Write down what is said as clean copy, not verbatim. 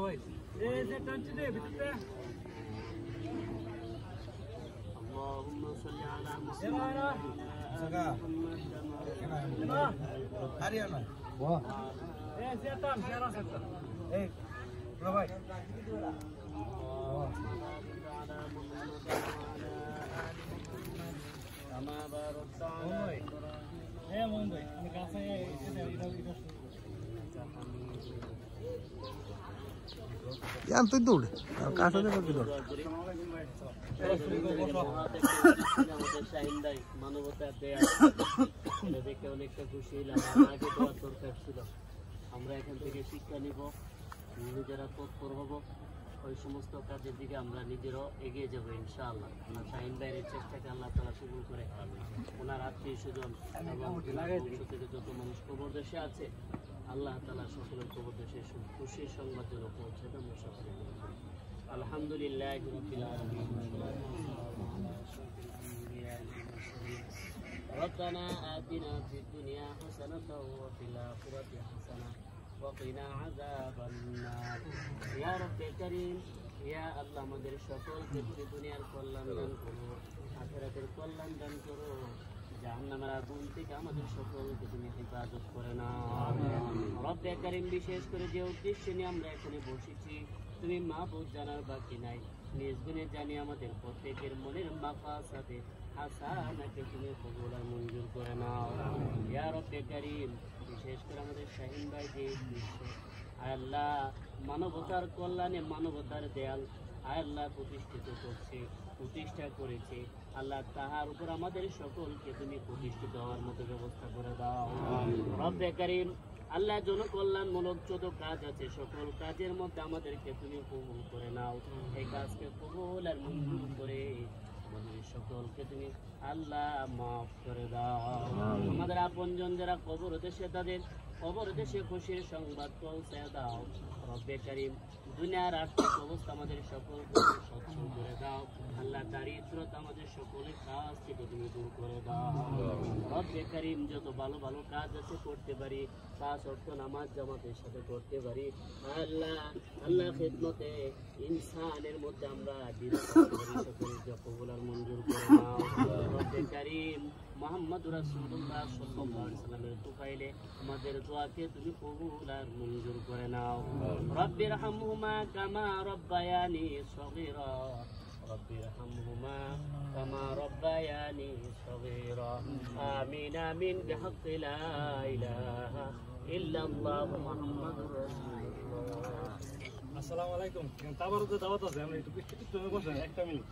ভাই এই যে টানছি দে ভিতরে اللهم صل على محمد كما باركت على यार तू दौड़ कहाँ से देखो दौड़ শাহিন ভাই মানবতার দেয়া দেখে অনেকটা খুশি হলাম আগে দোয়া দরকার ছিল আমরা এখান থেকে শিক্ষা নিব নিজেরা তৎপর হব ওই সমস্ত কাজের দিকে আমরা নিজেরাও এগিয়ে যাবো ইনশাআল্লাহ শাহিন ভাইয়ের চেষ্টাকে আল্লাহ তাআলা কবুল করে ওনার আত্মীয় স্বজন এবং থেকে যত মানুষ কবর দেশে আছে আল্লাহ তাআলা সকলের কবর দেশে খুশির সংবাদ যেন পৌঁছে দেন সকলে আলহামদুলিল্লাহ রাব্বিল আলামিন ربنا آتنا في الدنيا حسنة وفي الآخرة حسنة وقنا عذاب النار يا رب الكريم يا الله আমাদের সকলকে দুনিয়ার কল্যাণ দান করো আখিরাতের কল্যাণ দান করো জাহান্নামের আগুন থেকে আমাদের সকলকে তুমি হেফাজত করে নাও রব্বে কারীম বিশেষ করে যে উদ্দেশ্যে নিয়ে আমরা এখানে বসেছি তুমি মাহবুব জানার বাকি নাই নিজ গুণে জানি আমাদের প্রত্যেকের মনের মাকাসাদে হাসানাকে তুমি কবুল আর মঞ্জুর করে নাও ইয়া রব্বে কারীম বিশেষ করে আমাদের শাহিন ভাই যে আল্লাহ মানবতার কল্যাণে মানবতার দেয়াল আল্লাহ প্রতিষ্ঠা করেছে আল্লাহ তাহার উপর আমাদের সকলকে তুমি প্রতিষ্ঠিত হওয়ার মতো ব্যবস্থা করে দাও রব্বে কারীম আল্লাহ জনকল্যাণমূলক যত কাজ আছে সকল কাজের মধ্যে আমাদেরকে তুমি কবুল করে নাও এই কাজকে কবুল আর মঞ্জুর করে আমাদের সকলকে তুমি আল্লাহ মাফ করে দাও আমাদের আপনজন যারা কবর দেশে তাদের কবর দেশে খুশির সংবাদ পৌঁছে দাও রব্বে কারীম দুনিয়ার আর্থিক অবস্থা আমাদের সকলকে সচ্ছল করে দাও আল্লাহ দারিদ্রতা আমাদের সকলের কাছ থেকে তুমি দূর করে দাও রব্বে কারীম যত ভালো ভালো কাজ আছে করতে পারি 5 ওয়াক্ত নামাজ জামাতের সাথে করতে পারি আল্লাহ খিদমতে ইনসানের মধ্যে আমরা সকলকে কবুল আর মঞ্জুর করে নাও রব্বে কারীম মুহাম্মদ রাসূলুল্লাহ সাল্লাল্লাহু আলাইহি ওয়াসাল্লামের তুফাইলে আমাদের দোয়াকে তুমি কবুল আর মঞ্জুর করে নাও রব্বিরহামহুমা কামা রব্বায়ানি সগীরা রব্বিরহামহুমা কামা রব্বায়ানি সগীরা আমিন আমিন বিহাক্কি লা ইলাহা ইল্লাল্লাহ মুহাম্মাদুর রাসূলুল্লাহ আসসালামু আলাইকুম তাবারুকে দাওয়াত আছে আমরা একটু বসে একটা মিনিট